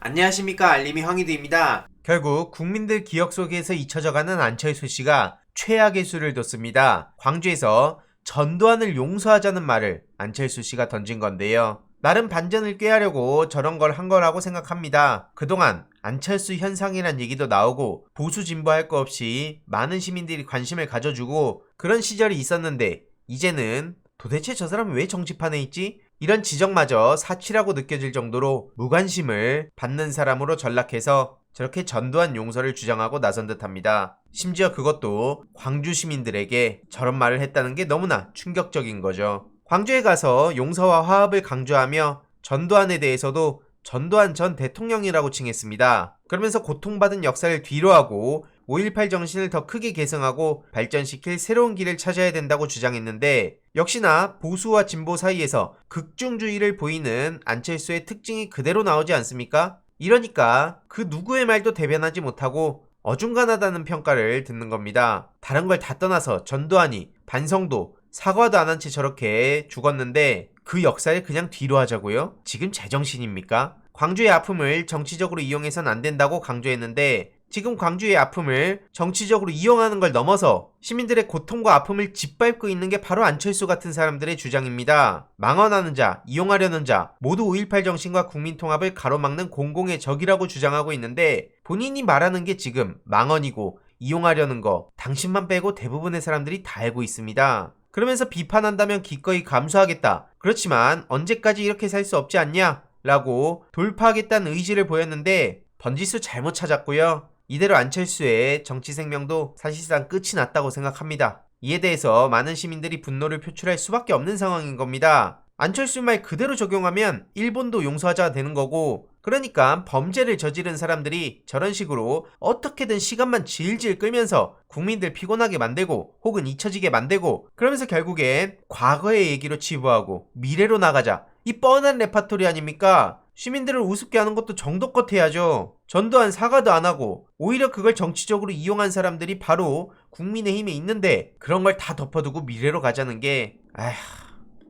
안녕하십니까, 알림이 황희두입니다. 결국 국민들 기억 속에서 잊혀져가는 안철수 씨가 최악의 수를 뒀습니다. 광주에서 전두환을 용서하자는 말을 안철수 씨가 던진 건데요. 나름 반전을 꾀하려고 저런 걸 한 거라고 생각합니다. 그동안 안철수 현상이란 얘기도 나오고 보수 진보할 거 없이 많은 시민들이 관심을 가져주고 그런 시절이 있었는데, 이제는 도대체 저 사람은 왜 정치판에 있지? 이런 지적마저 사치라고 느껴질 정도로 무관심을 받는 사람으로 전락해서 저렇게 전두환 용서를 주장하고 나선 듯합니다. 심지어 그것도 광주 시민들에게 저런 말을 했다는 게 너무나 충격적인 거죠. 광주에 가서 용서와 화합을 강조하며 전두환에 대해서도 전두환 전 대통령이라고 칭했습니다. 그러면서 고통받은 역사를 뒤로하고 5.18 정신을 더 크게 계승하고 발전시킬 새로운 길을 찾아야 된다고 주장했는데, 역시나 보수와 진보 사이에서 극중주의를 보이는 안철수의 특징이 그대로 나오지 않습니까? 이러니까 그 누구의 말도 대변하지 못하고 어중간하다는 평가를 듣는 겁니다. 다른 걸 다 떠나서 전두환이 반성도 사과도 안 한 채 저렇게 죽었는데 그 역사를 그냥 뒤로 하자고요? 지금 제정신입니까? 광주의 아픔을 정치적으로 이용해선 안 된다고 강조했는데, 지금 광주의 아픔을 정치적으로 이용하는 걸 넘어서 시민들의 고통과 아픔을 짓밟고 있는 게 바로 안철수 같은 사람들의 주장입니다. 망언하는 자, 이용하려는 자 모두 5.18 정신과 국민통합을 가로막는 공공의 적이라고 주장하고 있는데, 본인이 말하는 게 지금 망언이고 이용하려는 거 당신만 빼고 대부분의 사람들이 다 알고 있습니다. 그러면서 비판한다면 기꺼이 감수하겠다. 그렇지만 언제까지 이렇게 살 수 없지 않냐? 라고 돌파하겠다는 의지를 보였는데 번지수 잘못 찾았고요. 이대로 안철수의 정치 생명도 사실상 끝이 났다고 생각합니다. 이에 대해서 많은 시민들이 분노를 표출할 수밖에 없는 상황인 겁니다. 안철수 말 그대로 적용하면 일본도 용서하자 되는 거고, 그러니까 범죄를 저지른 사람들이 저런 식으로 어떻게든 시간만 질질 끌면서 국민들 피곤하게 만들고 혹은 잊혀지게 만들고, 그러면서 결국엔 과거의 얘기로 치부하고 미래로 나가자, 이 뻔한 레파토리 아닙니까? 시민들을 우습게 하는 것도 정도껏 해야죠. 전두환 사과도 안 하고 오히려 그걸 정치적으로 이용한 사람들이 바로 국민의힘에 있는데, 그런 걸 다 덮어두고 미래로 가자는 게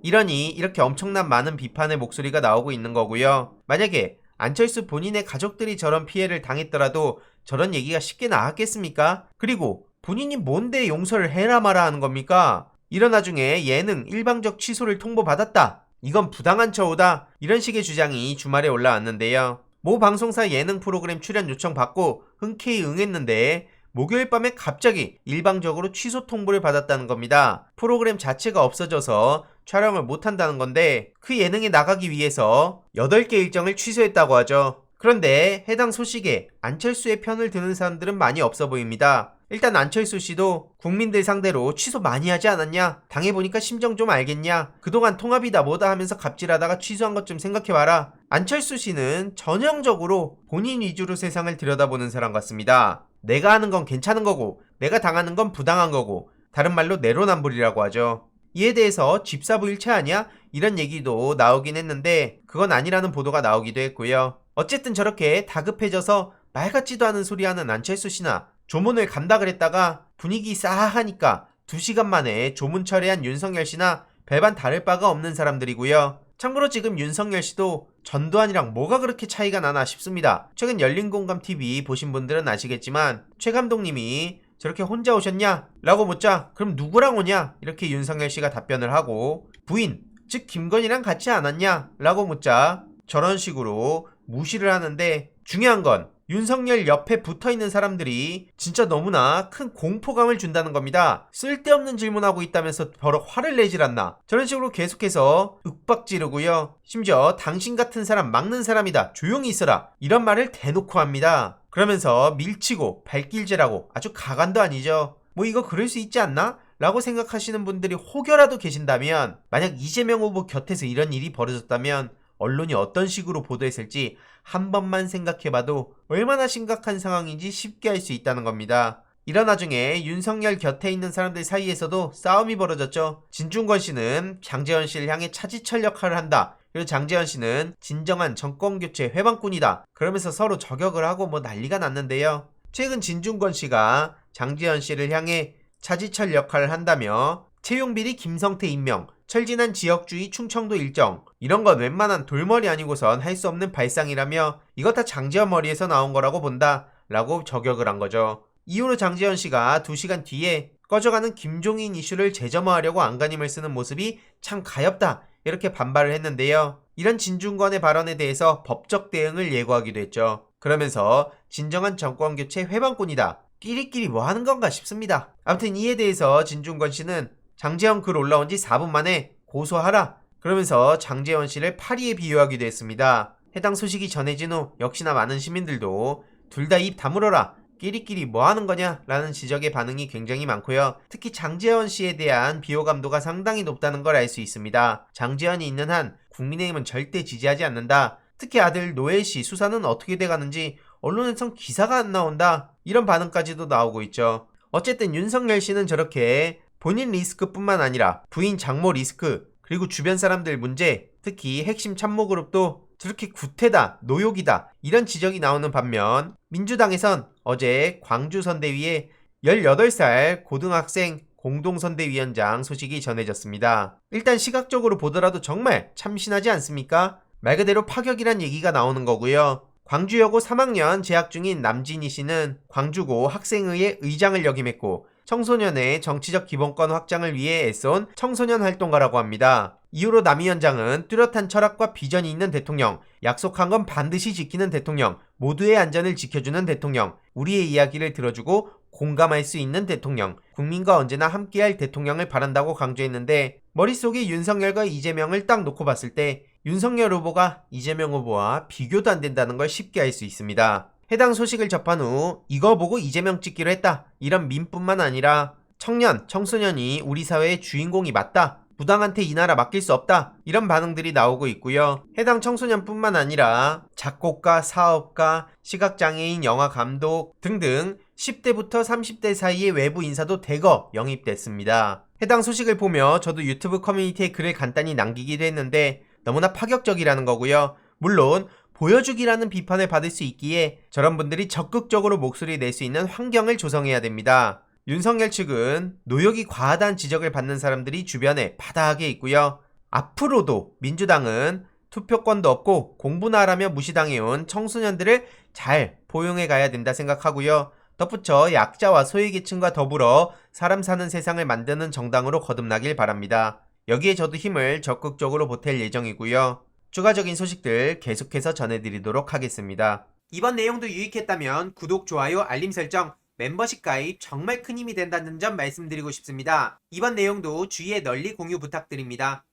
이러니 이렇게 엄청난 많은 비판의 목소리가 나오고 있는 거고요. 만약에 안철수 본인의 가족들이 저런 피해를 당했더라도 저런 얘기가 쉽게 나왔겠습니까? 그리고 본인이 뭔데 용서를 해라 마라 하는 겁니까? 이런 와중에 예능 일방적 취소를 통보받았다, 이건 부당한 처우다, 이런 식의 주장이 주말에 올라왔는데요. 모 방송사 예능 프로그램 출연 요청 받고 흔쾌히 응했는데 목요일 밤에 갑자기 일방적으로 취소 통보를 받았다는 겁니다. 프로그램 자체가 없어져서 촬영을 못한다는 건데 그 예능에 나가기 위해서 8개 일정을 취소했다고 하죠. 그런데 해당 소식에 안철수의 편을 드는 사람들은 많이 없어 보입니다. 일단 안철수 씨도 국민들 상대로 취소 많이 하지 않았냐? 당해보니까 심정 좀 알겠냐? 그동안 통합이다 뭐다 하면서 갑질하다가 취소한 것 좀 생각해봐라. 안철수 씨는 전형적으로 본인 위주로 세상을 들여다보는 사람 같습니다. 내가 하는 건 괜찮은 거고 내가 당하는 건 부당한 거고, 다른 말로 내로남불이라고 하죠. 이에 대해서 집사부일체 아니야? 이런 얘기도 나오긴 했는데 그건 아니라는 보도가 나오기도 했고요. 어쨌든 저렇게 다급해져서 말 같지도 않은 소리 하는 안철수 씨나 조문을 간다 그랬다가 분위기 싸하니까 2시간 만에 조문 철회한 윤석열 씨나 별반 다를 바가 없는 사람들이고요. 참고로 지금 윤석열 씨도 전두환이랑 뭐가 그렇게 차이가 나나 싶습니다. 최근 열린공감TV 보신 분들은 아시겠지만 최 감독님이 저렇게 혼자 오셨냐? 라고 묻자 그럼 누구랑 오냐? 이렇게 윤석열 씨가 답변을 하고, 부인, 즉 김건희랑 같이 안 왔냐? 라고 묻자 저런 식으로 무시를 하는데, 중요한 건 윤석열 옆에 붙어있는 사람들이 진짜 너무나 큰 공포감을 준다는 겁니다. 쓸데없는 질문하고 있다면서 버럭 화를 내질 않나, 저런 식으로 계속해서 윽박 지르고요. 심지어 당신 같은 사람 막는 사람이다, 조용히 있어라, 이런 말을 대놓고 합니다. 그러면서 밀치고 발길질하고 아주 가관도 아니죠. 뭐 이거 그럴 수 있지 않나? 라고 생각하시는 분들이 혹여라도 계신다면, 만약 이재명 후보 곁에서 이런 일이 벌어졌다면 언론이 어떤 식으로 보도했을지 한 번만 생각해봐도 얼마나 심각한 상황인지 쉽게 알 수 있다는 겁니다. 이런 와중에 윤석열 곁에 있는 사람들 사이에서도 싸움이 벌어졌죠. 진중권 씨는 장제원 씨를 향해 차지철 역할을 한다, 그리고 장제원 씨는 진정한 정권교체 회방꾼이다, 그러면서 서로 저격을 하고 뭐 난리가 났는데요. 최근 진중권 씨가 장제원 씨를 향해 차지철 역할을 한다며 채용비리 김성태 임명, 철진한 지역주의 충청도 일정, 이런 건 웬만한 돌머리 아니고선 할 수 없는 발상이라며 이거 다 장지현 머리에서 나온 거라고 본다 라고 저격을 한 거죠. 이후로 장지현 씨가 2시간 뒤에 꺼져가는 김종인 이슈를 재점화하려고 안간힘을 쓰는 모습이 참 가엽다 이렇게 반발을 했는데요. 이런 진중권의 발언에 대해서 법적 대응을 예고하기도 했죠. 그러면서 진정한 정권교체 회방꾼이다. 끼리끼리 뭐 하는 건가 싶습니다. 아무튼 이에 대해서 진중권 씨는 장제원 글 올라온 지 4분 만에 고소하라 그러면서 장제원 씨를 파리에 비유하기도 했습니다. 해당 소식이 전해진 후 역시나 많은 시민들도 둘 다 입 다물어라 끼리끼리 뭐 하는 거냐 라는 지적의 반응이 굉장히 많고요. 특히 장제원 씨에 대한 비호감도가 상당히 높다는 걸 알 수 있습니다. 장제원이 있는 한 국민의힘은 절대 지지하지 않는다. 특히 아들 노엘 씨 수사는 어떻게 돼가는지 언론에선 기사가 안 나온다 이런 반응까지도 나오고 있죠. 어쨌든 윤석열 씨는 저렇게 본인 리스크뿐만 아니라 부인 장모 리스크 그리고 주변 사람들 문제 특히 핵심 참모그룹도 저렇게 구태다 노욕이다 이런 지적이 나오는 반면 민주당에선 어제 광주선대위에 18살 고등학생 공동선대위원장 소식이 전해졌습니다. 일단 시각적으로 보더라도 정말 참신하지 않습니까? 말 그대로 파격이란 얘기가 나오는 거고요. 광주여고 3학년 재학 중인 남진희 씨는 광주고 학생회의 의장을 역임했고 청소년의 정치적 기본권 확장을 위해 애써온 청소년 활동가라고 합니다. 이후로 남 위원장은 뚜렷한 철학과 비전이 있는 대통령, 약속한 건 반드시 지키는 대통령, 모두의 안전을 지켜주는 대통령, 우리의 이야기를 들어주고 공감할 수 있는 대통령, 국민과 언제나 함께할 대통령을 바란다고 강조했는데 머릿속에 윤석열과 이재명을 딱 놓고 봤을 때 윤석열 후보가 이재명 후보와 비교도 안 된다는 걸 쉽게 알 수 있습니다. 해당 소식을 접한 후 이거 보고 이재명 찍기로 했다. 이런 밈뿐만 아니라 청년, 청소년이 우리 사회의 주인공이 맞다. 부당한테 이 나라 맡길 수 없다. 이런 반응들이 나오고 있고요. 해당 청소년뿐만 아니라 작곡가, 사업가, 시각장애인, 영화감독 등등 10대부터 30대 사이의 외부 인사도 대거 영입됐습니다. 해당 소식을 보며 저도 유튜브 커뮤니티에 글을 간단히 남기기도 했는데 너무나 파격적이라는 거고요. 물론 보여주기라는 비판을 받을 수 있기에 저런 분들이 적극적으로 목소리 낼 수 있는 환경을 조성해야 됩니다. 윤석열 측은 노역이 과하다는 지적을 받는 사람들이 주변에 바다하게 있고요. 앞으로도 민주당은 투표권도 없고 공부나 하라며 무시당해온 청소년들을 잘 포용해 가야 된다 생각하고요. 덧붙여 약자와 소외계층과 더불어 사람 사는 세상을 만드는 정당으로 거듭나길 바랍니다. 여기에 저도 힘을 적극적으로 보탤 예정이고요. 추가적인 소식들 계속해서 전해드리도록 하겠습니다. 이번 내용도 유익했다면 구독, 좋아요, 알림 설정, 멤버십 가입 정말 큰 힘이 된다는 점 말씀드리고 싶습니다. 이번 내용도 주위에 널리 공유 부탁드립니다.